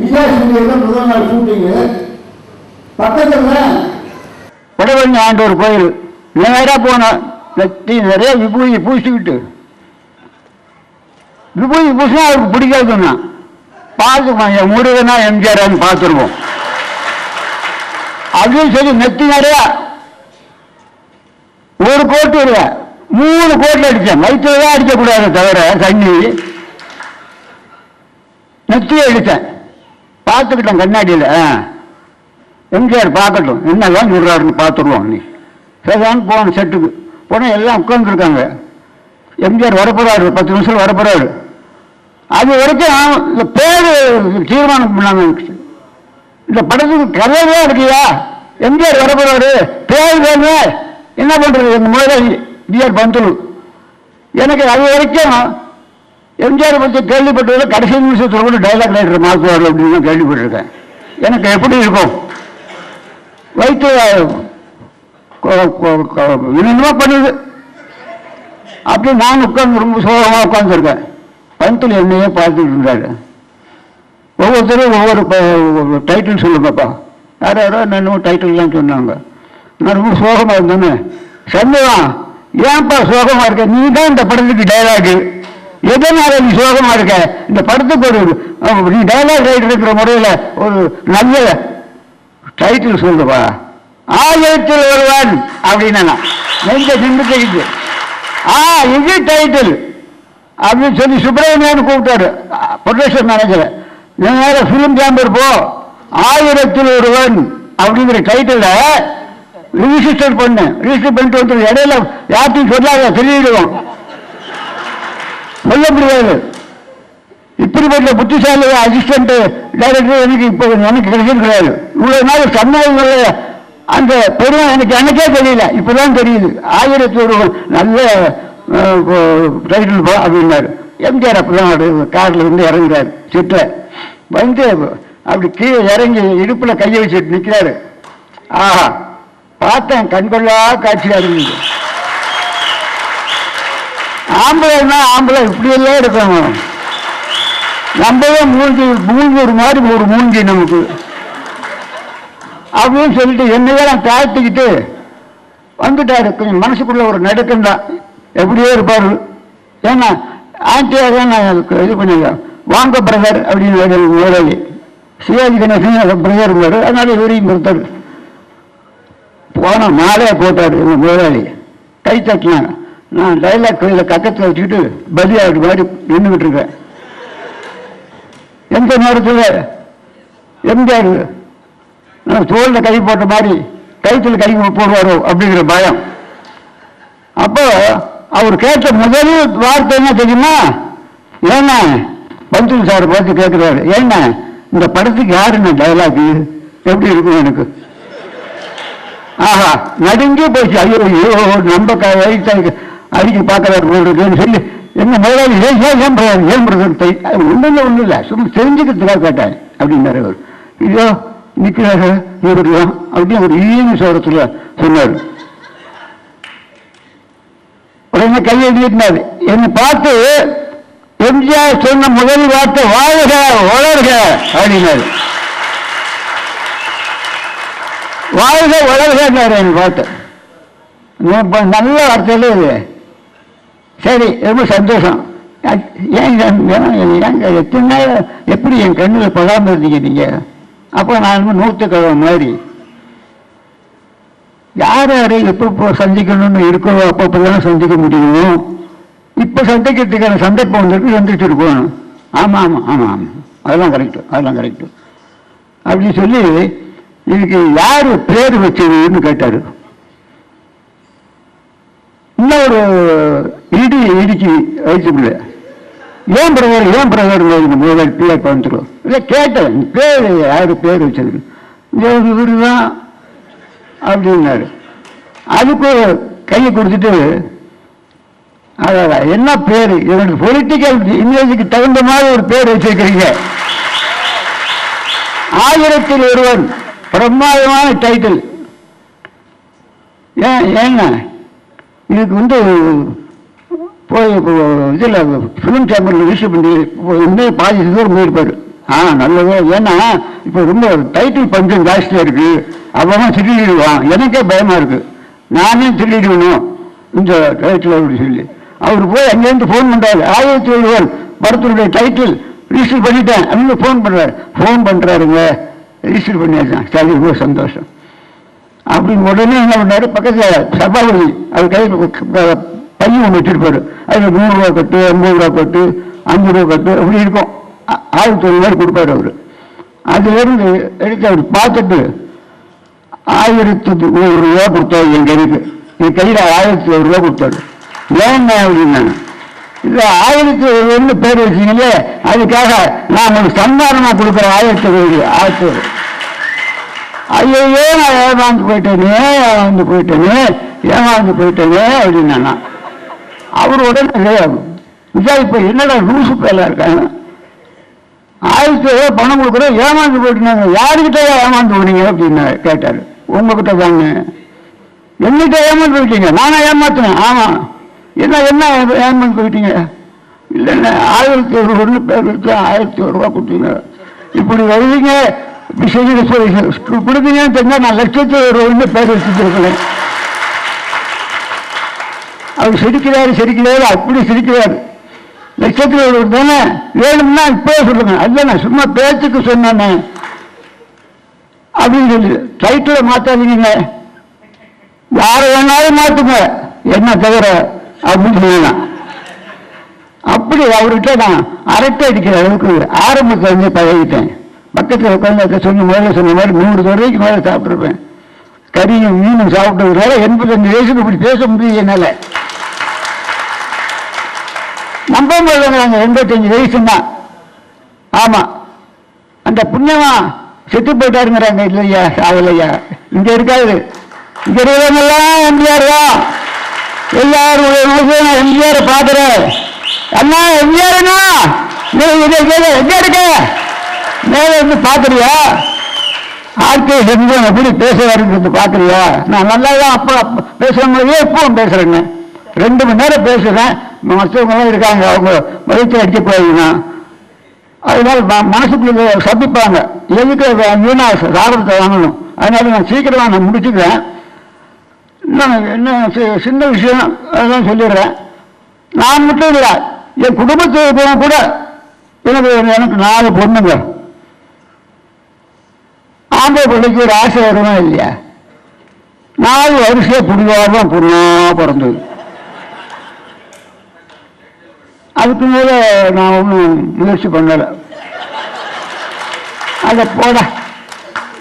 S4: விஜயாசிரியோட முதல் நாள் ஷூட்டிங்கு பக்கத்தில் வடவண்ணி ஆண்டவர் கோயில் நேராக போனோம். நிறைய விபூதி பூசிக்கிட்டு விபூதி பூசினா அவருக்கு பிடிக்காதுன்னா பார்த்து முருகனா எம்ஜிஆர் பார்த்துருவோம் அப்படின்னு சொல்லி நெத்தி நிறையா ஒரு கோட்டு இல்லை 3 கோட்டில் அடித்தேன். வயிற்றுல தான் அடிக்கக்கூடாது தவிர தண்ணி நெத்தியை அடித்தேன். பார்த்துக்கிட்டேன் கண்ணாடியில். எம்ஜிஆர் பார்க்கட்டும் என்னெல்லாம் சொல்கிறாருன்னு பார்த்துருவோம். நீ சரிதான் போன செட்டுக்கு போனால் எல்லாம் உட்காந்துருக்காங்க. எம்ஜிஆர் வரப்போறாரு, 10 நிமிஷம் வரப்போறாரு. அது வரைக்கும் இந்த பேர் தீர்மானம் பண்ணாங்க. இந்த படத்துக்கு கதையே இருக்கியா, எம்ஜிஆர் வரப்போறாரு, பேர் வேணும், என்ன பண்றது? எங்க முதலாளி பிஆர் பந்துலு எனக்கு அது வரைக்கும் எம்ஜிஆர் பற்றி கேள்விப்பட்டதில் கடைசி நிமிஷத்தில் கூட டைலாக் ரைட்டர் மாற்றுவார்கள் அப்படின்னு கேள்விப்பட்டிருக்கேன். எனக்கு எப்படி இருக்கும்? வயிற்று என்னென்னமோ பண்ணுது. அப்படி நான் உட்கார்ந்து ரொம்ப சோகமாக உட்காந்துருக்கேன். பந்துல என்னையே பார்த்துட்டு இருந்தாரு. ஒவ்வொருத்தரும் ஒவ்வொரு டைட்டில் சொல்லுங்கப்பா. யாரோ என்னென்னமோ டைட்டில்லாம் சொன்னாங்க. நான் ரொம்ப சோகமாக இருந்தேன்னு சண்முகம் ஏன்ப்பா சோகமாக இருக்க? நீ தான் இந்த படத்துக்கு டைலாகு, எதனால நீ சோகமாக இருக்க? இந்த படத்துக்கு ஒரு நீ டைலாக் ரைட்டர் இருக்கிற முறையில் ஒரு நல்ல டைட்டில் சொல்லுவா. 1000 ஒருவன் அப்படின்னா நெஞ்ச நின்று தெரியுது. இது டைட்டில் அப்படின்னு சொல்லி சுப்பிரமணியன் கூப்பிட்டாரு, ப்ரொடக்ஷன் மேனேஜர். நேர ஃபிலிம் சேம்பர் போ, 1000 ஒருவன் அப்படிங்கிற டைட்டில் ரிஜிஸ்டர் பண்ணு. ரிஜிஸ்டர் பண்ணிட்டு வந்து இடையில யார்ட்டையும் சொல்லாத, சொல்லிடுவோம், சொல்ல முடியாது. இப்படிப்பட்ட புத்திசாலி அசிஸ்டன்ட் டைரக்டர் எனக்கு இப்போ எனக்கு கிடைச்சது கிடையாது. இவ்வளவு நாள் சம்பவங்கள் அந்த பெருமை எனக்கு எனக்கே தெரியல, இப்பதான் தெரியுது. 1000 ஒருவன் நல்ல டைட்டில் போ அப்படின்னாரு. எம்ஜிஆர் அப்பதான் கார்ல இருந்து இறங்குறாரு. செட்டில் வந்து அப்படி கீழே இறங்கி இடுப்புல கையை வச்சுட்டு நிற்கிறாரு. ஆஹா, பார்த்தேன், கண்கொள்ளா காட்சியா இருந்தது. ஆம்பளைன்னா ஆம்பளை இப்படியெல்லாம் இருக்கணும். நம்மளே மூஞ்சி ஒரு மாதிரி ஒரு மூஞ்சி நமக்கு அப்படின்னு சொல்லிட்டு என்னையெல்லாம் தாழ்த்திக்கிட்டு வந்துட்டாரு. கொஞ்சம் மனசுக்குள்ள ஒரு நடுக்கம் தான், எப்படியோ இருப்பாரு. ஏன்னா ஆண்டியாக நான் இது பண்ணுங்க, வாங்க பிரதர் அப்படின்னு முதலாளி சிவாஜி கணேசன் பிரதர் இருந்தாரு. அதனால இவரையும் கொடுத்தாரு. போன மாலையை போட்டாரு எங்க முதலாளி. கை தட்டினாங்க. நான் டைலாக் கோயில கக்கத்தில் வச்சுக்கிட்டு பதிலாடு மாதிரி நின்றுகிட்டு இருக்கேன். எந்த நேரத்தில் எம்ஜிஆர் நான் தோல்ல கை போட்ட மாதிரி கைத்தில் கை போடுவாரோ அப்படிங்கிற பயம். அப்போ அவர் கேட்ட முதல் வார்த்தை என்ன தெரியுமா? ஏன்னா பந்துல் சார் பார்த்து கேட்கிறாரு, ஏன்னா இந்த படத்துக்கு யாருன்னு டைலாக் எப்படி இருக்கும் எனக்கு? ஆஹா, நடுங்கே போச்சு. ஐயோ ஐயோ நம்ம அடிக்க பார்க்கறாரு போல் இருக்குன்னு சொல்லி எங்க முதலாளி ஏன்படுறது ஒன்றும் இல்லை, சும்மா தெரிஞ்சுக்கிறதுக்காக கேட்டேன் அப்படின்னாரு. அவர் ஐயோ நிற்கிறாரு இவருலாம் அப்படின்னு ஒரு ஈன சோரத்தில் சொன்னார். உடனே கையை நீட்டினாரு. என்னை பார்த்து எம்ஜிஆர் சொன்ன முதல் வார்த்தை வாழ்க வளர்க அப்படின்னாரு. வாழ்க வளர்கிறாரு என்னை பார்த்து. நல்ல வார்த்தையில இது. சரி, ரொம்ப சந்தோஷம். ஏங்க எத்தனை நாள் எப்படி என் கண்ணில் படாமல் இருந்தீங்க நீங்க? அப்போ நான் 100 கிழமை மாதிரி யார் யாரை எப்போ சந்திக்கணும்னு இருக்கோ அப்பப்போதான் சந்திக்க முடியும். இப்போ சந்திக்கிறதுக்கான சந்தர்ப்பம் வந்துருக்கு, சந்திச்சுட்டு போகணும். ஆமாம் ஆமாம் ஆமாம் ஆமாம், அதெல்லாம் கரெக்டு, அதெல்லாம் கரெக்டு அப்படின்னு சொல்லி இதுக்கு யார் பேர் வச்சதுன்னு கேட்டாரு. இன்னொரு இடிச்சு வயிற்றுக்குள்ள ஏன் பிரதர் முதல் பிள்ளை வந்துடும் இல்லை கேட்டேன். பேர் யாரு பேர் வச்சது? இவரு தான் அப்படின்னாரு. அதுக்கு கையை கொடுத்துட்டு அதான் என்ன பேர் இதனுடைய பொலிட்டிக்கல் இமேஜுக்கு தகுந்த மாதிரி ஒரு பேர் வச்சிருக்கிறீங்க. 1000ல் ஒருவன் பிரமாதமான டைட்டில். ஏன்னா இதுக்கு போய் இதில் ஃபிலிம் சேம்பரில் விஷயம் பண்ணி பாதி தூரம் போயிருப்பாரு. நல்லது. ஏன்னா இப்போ ரொம்ப டைட்டில் பஞ்சம் ஜாஸ்தியாக இருக்கு. அவன் திருடிடுவான், எனக்கே பயமா இருக்கு, நானே திருடிடுவேணும் இந்த டைட்டில் அப்படி சொல்லி அவர் போய் அங்கேருந்து ஃபோன் பண்றாரு. 1001 படத்தினுடைய டைட்டில் ரிஜிஸ்டர் பண்ணிட்டேன் அப்படின்னு ஃபோன் பண்றாருங்க. ரிஜிஸ்டர் பண்ணியாச்சான். சரி, ரொம்ப சந்தோஷம் அப்படின்னு உடனே என்ன பண்ணாரு, பக்கத்தில் சபாபதி அவர் கையில் பையன் ஒன்று வச்சிருப்பாரு. அதில் 100 ரூபா கட்டு, 50 ரூபா கட்டு, 5 ரூபா கட்டு அப்படி இருக்கும். 1001 மாதிரி கொடுப்பாரு அவரு. அதுலேருந்து எடுத்து அவர் பார்த்துட்டு 1001 ரூபா கொடுத்தாரு. என் கைக்கு என் கையில் 1001 ரூபா கொடுத்தாரு. ஏன் அப்படின்னா இது 1001 பேர் வச்சீங்களே, அதுக்காக நான் உங்களுக்கு சந்தானமா கொடுக்குற 1001. ஐயோ, நான் ஏமாந்து போயிட்டேனே அப்படின்னா அவர் உடனே இப்ப என்னடா ரூசு பேலா இருக்காங்க, 1001 பணம் கொடுக்குறோம், ஏமாந்து போயிட்டாங்க. யாருக்கிட்ட ஏமாந்து போனீங்க அப்படின்னு கேட்டாரு. உங்ககிட்ட தாங்க. என்னகிட்ட ஏமாந்து போயிட்டீங்க? நானா ஏமாத்தினேன்? ஆமா. என்ன ஏமாந்து போயிட்டீங்க? இல்லைன்னா 1001 பேர் வச்சு 1001 ரூபா கொடுத்தீங்க. இப்படி வருவீங்க, இப்படி செய்ய கொடுத்தீங்கன்னு தெரிஞ்சா நான் 1,01 பேர் வச்சுருக்கேன். அவர் சிரிக்கிறாரு, அப்படி சிரிக்கிறாரு. 1,01 தானே வேணும்னா இப்பவே சொல்லுங்க. அதுதானே சும்மா பேச்சுக்கு சொன்னானே அப்படின்னு சொல்லி டைட்டில மாத்தாதீங்க, யாரை வேணாலும் மாத்துங்க, என்ன தவிர அப்படின்னு சொல்லலாம். அப்படி அவர்கிட்ட நான் அரட்டை அடிக்கிற அளவுக்கு ஆரம்பத்தில் வந்து பழகிட்டேன். பக்கத்தில் உட்காந்து முதல்ல சொன்ன மாதிரி 100 தடவைக்கு மேலே சாப்பிட்ருப்பேன். கறியும் மீனும் சாப்பிட்டதுனால 85 வயசுக்கு இப்படி பேச முடியும் என்னால. நம்ப முடியலங்கிறாங்க 85 வயசுன்னா. ஆமா, அந்த புண்ணியமா செத்து போயிட்டாருங்கிறாங்க. இல்லையா, சாவலையா, இங்க இருக்காது. இங்க இருக்கிறவங்கெல்லாம் எம்ஜிஆர் தான். எல்லாரும் எம்ஜிஆர் பாக்குறேன். அண்ணா எம்ஜிஆர்னா எங்க இருக்க மேல இருந்து பாக்குறியா? ஆட்கே செஞ்சோம் எப்படி பேசுவாருன்னு பாக்குறியா? நான் நல்லா தான் அப்ப பேசுறவங்களே இப்பவும் பேசுறேங்க. 2 மணி நேரம் பேசுறேன். மற்றவங்க எல்லாம் இருக்காங்க, அவங்க வயிற்று அடிக்க போயிருந்தா அதனால மனசுக்குள்ள சபிப்பாங்க. எதுக்கு வீணா சாரத்தை வாங்கணும்? அதனால நான் சீக்கிரமா நான் முடிச்சுக்கிறேன். என்ன சின்ன விஷயம் அதான் சொல்லிடுறேன். நான் மட்டும் இல்லை, என் குடும்பத்தை கூட எனக்கு 4 பொண்ணுங்க. ஆம்பளை பிள்ளைக்கு ஒரு ஆசை வருமா இல்லையா? 4 வருஷம் புடிவாரம் பொண்ணா பிறந்தது. அதுக்கு மேல நான் ஒன்றும் முயற்சி பண்ணலை. அதை போட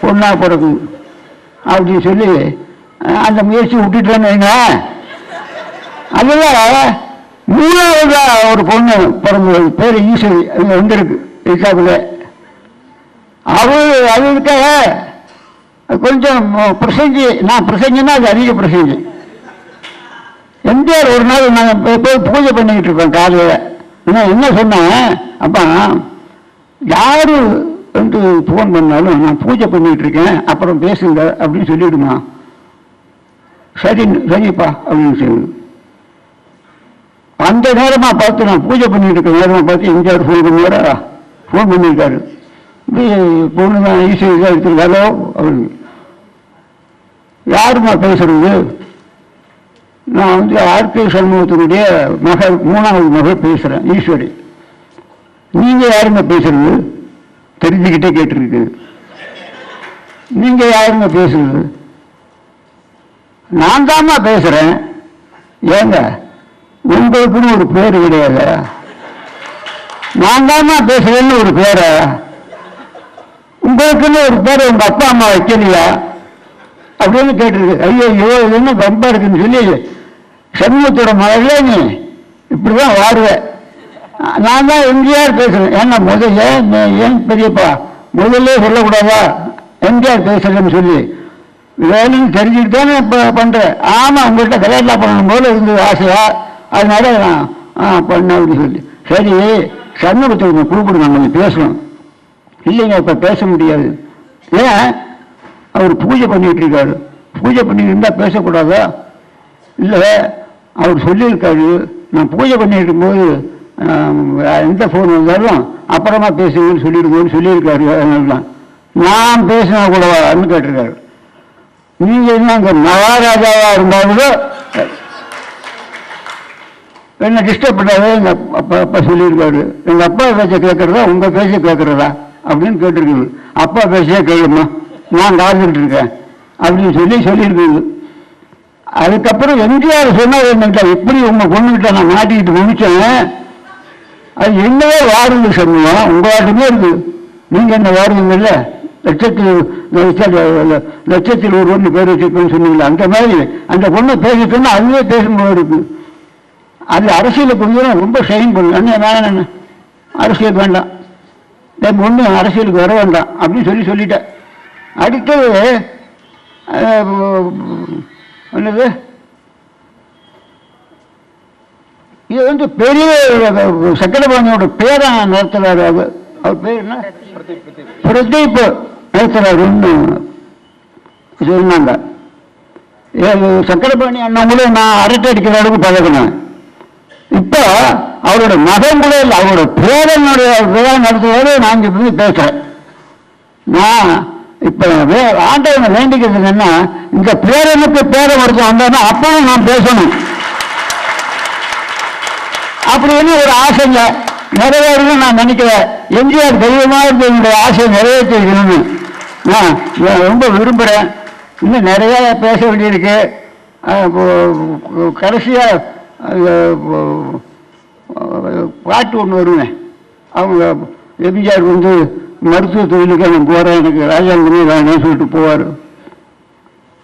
S4: பொண்ணா பிறகு அப்படின்னு சொல்லி அந்த முயற்சி விட்டுட்டேன்னு வைங்க. அதுல 3ஆவதா ஒரு பொண்ணு பிறந்தது, பேரு ஈஸ்வரி. அதுல வந்திருக்கு எக்ஸாம்பிள். அதுக்காக கொஞ்சம் பிரசங்கி, நான் பிரசங்கினா அது அதிக பிரசங்கி. எம்ஜிஆர் ஒரு நாள் நான் போய் பூஜை பண்ணிக்கிட்டு இருப்பேன் காலையில். என்ன சொன்னேன், அப்பா யாரு வந்து ஃபோன் பண்ணாலும் நான் பூஜை பண்ணிட்டு இருக்கேன், அப்புறம் பேசுங்க அப்படின்னு சொல்லிவிடுமா? சரிப்பா அப்படின்னு சொல்லு. அந்த நேரமா பார்த்து நான் பூஜை பண்ணிட்டு இருக்க நேரமா பார்த்து எம்ஜிஆர் ஃபோன் பண்ணியிருக்காரு. பொண்ணு தான் ஈஸியாக தான் எடுத்துருக்காரோ அப்படின்னு. யாருமா பேசுறது? நான் வந்து ஆர்கே சண்முகத்தினுடைய மகள், 3ஆவது மகள் பேசுறேன், ஈஸ்வரி. நீங்க யாருங்க பேசுறது? தெரிஞ்சுக்கிட்டே கேட்டிருக்கு. நீங்க யாருங்க பேசுறது? நான் தாமா பேசுறேன். ஏங்க உங்களுக்குன்னு ஒரு பேர் கிடையாது? நான் தாமா பேசுறேன்னு ஒரு பேர, உங்களுக்குன்னு ஒரு பேரை உங்க அப்பா அம்மா வைக்கலையா அப்படின்னு கேட்டிருக்கு. ஐயோ இது என்ன பம்பா இருக்குன்னு சொல்லி சண்முகத்தோட மகளே நீ இப்படிதான் வாடுவேன். நான் தான் எம்ஜிஆர் பேசுறேன். ஏன்னா முதல்ல ஏன் பெரியப்பா முதல்ல சொல்லக்கூடாதா எம்ஜிஆர் பேசுறேன்னு சொல்லி வேணும்னு தெரிஞ்சுட்டு தானே இப்போ பண்ணுறேன். ஆமாம், உங்கள்கிட்ட கல்யாணம் பண்ணணும் போல இருந்தது ஆசையா, அதனால நான் பண்ணேன் அப்படின்னு சொல்லி. சரி, சண்முகத்தை கொஞ்சம் கூப்பிடுங்க, கொஞ்சம் பேசணும். இல்லைங்க, இப்போ பேச முடியாது. ஏன்? அவர் பூஜை பண்ணிட்டு இருக்காரு. பூஜை பண்ணிட்டு இருந்தால் பேசக்கூடாதா? இல்லை, அவர் சொல்லியிருக்காரு, நான் பூஜை பண்ணிட்டு இருக்கும்போது எந்த ஃபோன் வந்தாலும் அப்புறமா பேசுங்கன்னு சொல்லியிருக்காரு. அதனால தான் நான் பேசினா கூடவான்னு கேட்டிருக்காரு. நீங்கள் என்ன அங்கே மகாராஜாவா இருந்தாலும் என்ன டிஸ்டர்ப் பண்ணாத எங்கள் அப்பா சொல்லியிருக்காரு. எங்கள் அப்பா பேச்ச கேட்கறதா உங்கள் பேச்ச கேட்கறதா அப்படின்னு கேட்டிருக்குது. அப்பா பேச்சே கேளுமா, நான் காத்துக்கிட்டு இருக்கேன் அப்படின்னு சொல்லியிருக்குது. அதுக்கப்புறம் எம்ஜிஆர் சொன்னார், என்னட்டா எப்படி உங்கள் பொண்ணுகிட்ட நான் மாட்டிக்கிட்டு முடிச்சேன், அது என்னவே வாருங்க சொல்லுவோம், உங்களாட்டுமே இருக்கு. நீங்கள் என்ன வாருங்க இல்லை, லட்சத்தில் ஒருவன் பேர் வச்சிருப்பேன்னு சொன்னீங்களா, அந்த மாதிரி அந்த பொண்ணை பேச சொன்னா அதுவே பேசும்போது இருக்கு. அது அரசியலுக்கு கொஞ்சம் ரொம்ப ஷைன் பண்ணும். வேணாம், அரசியல் வேண்டாம், என் பொண்ணு அரசியலுக்கு வர வேண்டாம் அப்படின்னு சொல்லிட்டேன். அடுத்தது என்னது, இது வந்து பெரிய சக்கரபாணியோட பேரை நடத்துறாரு. அவர் பேர் என்ன, பிரதீப் நடத்துறாருன்னு சொன்னாங்க. சக்கரபாணி அண்ணாங்களும் நான் அரட்டை அடிக்கிற அளவுக்கு பழகினேன். இப்போ அவரோட மகன் கூட இல்லை, அவரோட பேரனுடைய விழா நடத்துவாரு. நான் இப்படி பேசுறேன். நான் இப்ப ஆண்டவனை வேண்டிக்கிறது என்ன, இந்த பேரனுக்கு பேரை ஒருத்தன் வந்தானா அப்பவும் நான் பேசணும் அப்படின்னு ஒரு ஆசைங்க நிறைவேறணும் நான் நினைக்கிறேன். எம்ஜிஆர் தெய்வமா இருந்து என்னுடைய ஆசையை நிறைவேற்றிக்கணும்னு நான் ரொம்ப விரும்புகிறேன். இன்னும் நிறைய பேச வேண்டியிருக்கு. கடைசியா பாட்டு ஒன்று வருவேன். அவங்க எம்ஜிஆர் வந்து மருத்துவ தொழிலுக்கு நான் போகிறேன், எனக்கு ராஜாங்கமே வேணும்னு சொல்லிட்டு போவார்.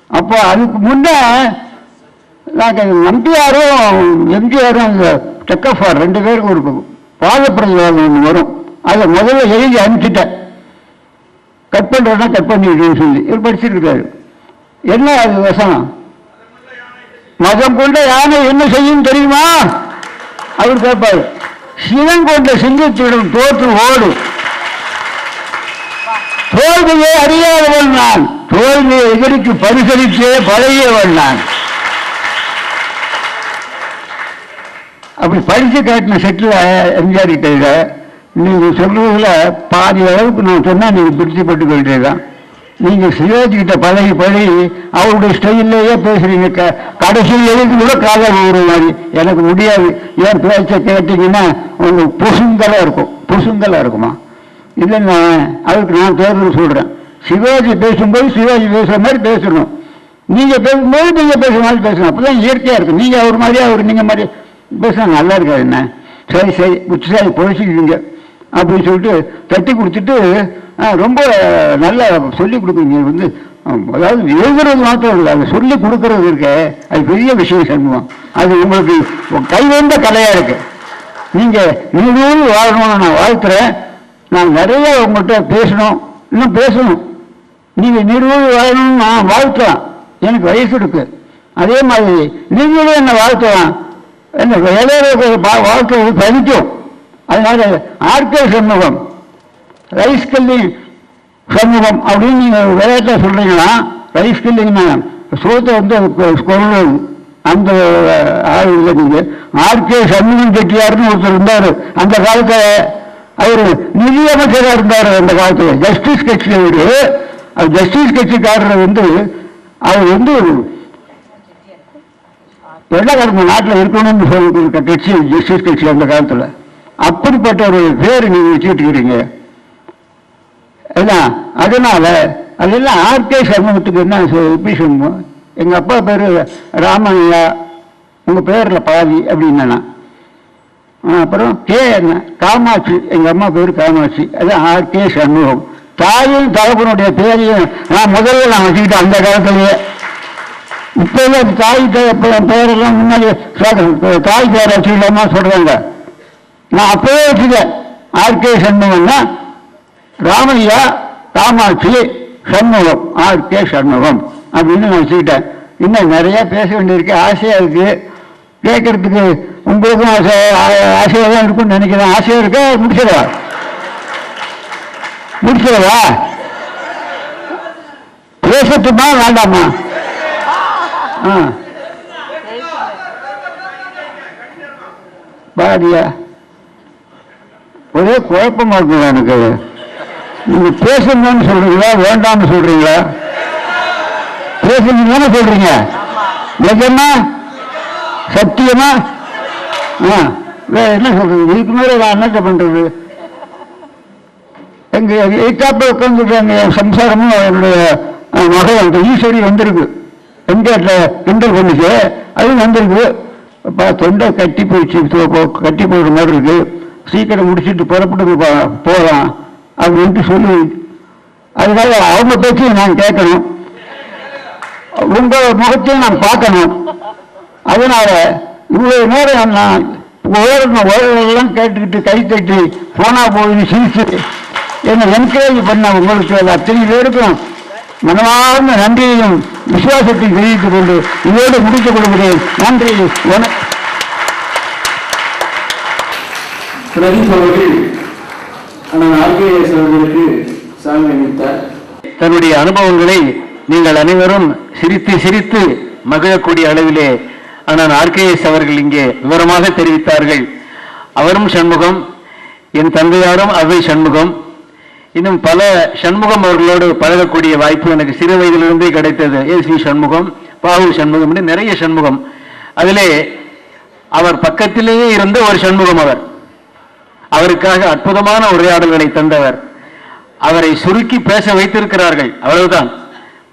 S4: அப்போ அதுக்கு முன்னே நாங்கள் நம்பியாரும் எம்ஜிஆரும் அந்த டெக்கஃபார் 2 பேருக்கு ஒரு பாதப்பிரதிவாதம் ஒன்று வரும். அதை முதல்ல எழுதி அனுப்பிச்சிட்டேன். கட் பண்ணுறதுனா கட் பண்ணிடுன்னு சொல்லி இவர் படிச்சிருக்காரு. என்ன அது வசனம், மதம் கொண்ட யானை என்ன செய்யும் தெரியுமா அவர் கேட்பாரு. சிவன் கொண்ட சிங்கத்திடம் தோற்று ஓடும், தோல்வியை அறியாதவன் நான், தோல்வியை எதிர்க்கு பரிசளித்தே பழகியவன் நான். அப்படி படிச்சு காட்டின செட்டில் எம்ஜிஆர் கிட்ட நீங்க சொல்றதுல பாதி அளவுக்கு நான் சொன்னா நீங்க திருப்திப்பட்டு கொள்றீங்க. நீங்க சிவாஜி கிட்ட பழகி அவருடைய ஸ்டைல்லையே பேசுறீங்க. கடைசியில் எழுதி கூட காதல் ஊற மாதிரி எனக்கு முடியாது. ஏன் பேச்ச கேட்டீங்கன்னா உங்களுக்கு பொசுங்கலா இருக்குமா? இல்லைன்னா அதுக்கு நான் தேர்தல் சொல்றேன். சிவாஜி பேசும்போது சிவாஜி பேசுற மாதிரி பேசணும், நீங்க பேசும்போது நீங்க பேசுற மாதிரி பேசணும். அப்பதான் இயற்கையா இருக்கும். நீங்க அவர் மாதிரியா நீங்க மாதிரி பேசினா நல்லா இருக்காது. என்ன சரி உச்சாரி பொழிச்சுக்கிட்டீங்க அப்படின்னு சொல்லிட்டு தட்டி கொடுத்துட்டு ரொம்ப நல்லா சொல்லி கொடுக்குறீங்க. வந்து அதாவது எழுதுறது மாத்திரம் இல்லை, அதை சொல்லி கொடுக்கறது இருக்க அது பெரிய விஷயம் சண்முகம். அது உங்களுக்கு கைவந்த கலையா இருக்கு. நீங்க நீடூழி வாழணும்னு நான் வாழ்த்துறேன். நான் நிறைய உங்கள்கிட்ட பேசணும், இன்னும் பேசணும். நீங்க நீடூழி வாழணும்னு நான் வாழ்த்தலாம், எனக்கு வயசு இருக்கு. அதே மாதிரி நீங்களும் என்ன வாழ்த்தலாம், என்ன வாழ்க்கை பதிக்கும். அதனால ஆர்கே சண்முகம், ரைஸ் கல்லி சண்முகம் அப்படின்னு நீங்க விளையாட்டா சொல்றீங்கன்னா, ரைஸ் கல்லிங்கன்னா சோத்தை வந்து கொள்ளணும் அந்த ஆளுங்க. நீங்க ஆர்கே சண்முகம் செட்டியார்னு ஒருத்தர் இருந்தாரு. அந்த காலத்துல அவரு நிதியமைச்சராக இருந்தார். அந்த காலத்துல ஜஸ்டிஸ் கட்சி அவர் ஜஸ்டிஸ் கட்சிக்காரர் வந்து அவர் வந்து வெள்ளக்காரங்க நாட்டில் இருக்கணும்னு சொல்லிருக்க கட்சி ஜஸ்டிஸ் கட்சி அந்த காலத்துல. அப்படிப்பட்ட ஒரு பேர் நீங்க வச்சுட்டு இருக்கிறீங்க. அதனால அதெல்லாம் ஆர்கே சண்முகத்துக்கு என்ன எப்படி சொல்லுவோம். எங்க அப்பா பேரு ராமையா, உங்க பேர்ல பாதி அப்படின்னா. அப்புறம் என்ன காமாட்சி, எங்க அம்மா பேரு காமாட்சி, அது ஆர்கே சண்முகம். தாயும் தகப்பனுடைய பேரையும் நான் முதல்ல வச்சுக்கிட்டேன் அந்த காலத்திலேயே. இப்ப தாய் பேரெல்லாம் முன்னாடி தாய் பேரை வச்சுக்கலாமா சொல்றாங்க. நான் அப்பவே வச்சுக்கேன். ஆர்கே சண்முகம்னா ராமையா, காமாட்சி, சண்முகம், ஆர்கே சண்முகம் அப்படின்னு நான் வச்சுக்கிட்டேன். இன்னும் நிறைய பேச வேண்டியிருக்கு, ஆசையா இருக்கு, கேட்கறதுக்கு உங்களுக்கும் ஆசையாக தான் இருக்கும்னு நினைக்கிறேன். ஆசையா இருக்கா? முடிச்சிடவா? பேசட்டுமா வேண்டாமா? பாதியா ஒரே குழப்பமா இருக்குங்களா எனக்கு. நீங்க பேசணும்னு சொல்றீங்களா வேண்டாம்னு சொல்றீங்களா? பேசணும்னு சொல்றீங்க. நிஜமா? சத்தியமா? என்ன சொல்றது? இதுக்கு மேல நான் என்னத்த பண்றது? எங்க எய்தாப்புல உட்காந்துட்டு எங்க சம்சாரமும் என்னுடைய மகள் அந்த ஈஸ்வரி வந்திருக்கு. எங்கேட்ல கிண்டல் பண்ணிச்சு, அதுவும் வந்திருக்கு. தொண்டை கட்டி போயிடுச்சு, கட்டி போயிடுற மாதிரி இருக்கு, சீக்கிரம் முடிச்சுட்டு புறப்பட்டு போகலாம் அப்படின்ட்டு சொல்லி, அதுக்காக அவங்க பேச்சையும் நான் கேட்கணும், உங்க முகத்தையும் நான் பார்க்கணும். அதனால இவ்வளவு நேரம் நான் உலகெல்லாம் கேட்டுக்கிட்டு கை தட்டி போனா போய் சிரிச்சு என்னை என்கரேஜ் பண்ண உங்களுக்கு அத்தனை பேருக்கும் மனமார்ந்த நன்றியையும் விசுவாசத்தையும் தெரிவித்துக் கொண்டு இதோடு முடித்துக் கொள்கிறேன். நன்றி.
S3: தன்னுடைய அனுபவங்களை நீங்கள் அனைவரும் சிரித்து சிரித்து மகிழக்கூடிய அளவிலே ஆனால் ஆர்கேஎஸ் அவர்கள் இங்கே விவரமாக தெரிவித்தார்கள். அவரும் சண்முகம், என் தந்தையாரும் அவை சண்முகம், இன்னும் பல சண்முகம் அவர்களோடு பழகக்கூடிய வாய்ப்பு எனக்கு சிறு வயதிலிருந்தே கிடைத்தது. எஸ்.வி. சண்முகம், பாவு சண்முகம் என்று நிறைய சண்முகம். அதிலே அவர் பக்கத்திலேயே இருந்த ஒரு சண்முகம் அவர். அவருக்காக அற்புதமான உரையாடல்களை தந்தவர். அவரை சுருக்கி பேச வைத்திருக்கிறார்கள், அவ்வளவுதான்.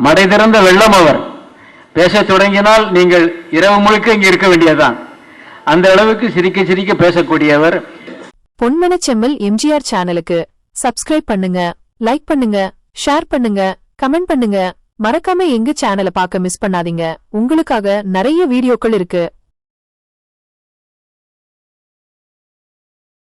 S3: மடை திறந்த வெள்ளம் அவர். பேச தொடங்கினால் நீங்கள் இரவு முழுக்க இங்கே இருக்க வேண்டியதுதான். அந்த அளவுக்கு சிரிக்க சிரிக்க பேசக்கூடியவர்.
S5: பொன்மனச்செம்மல் எம்ஜிஆர் சேனலுக்கு சப்ஸ்கிரைப் பண்ணுங்க, லைக் பண்ணுங்க, ஷேர் பண்ணுங்க, கமெண்ட் பண்ணுங்க. மறக்காம எங்க சேனலை பார்க்க மிஸ் பண்ணாதீங்க. உங்களுக்காக நிறைய வீடியோக்கள் இருக்கு.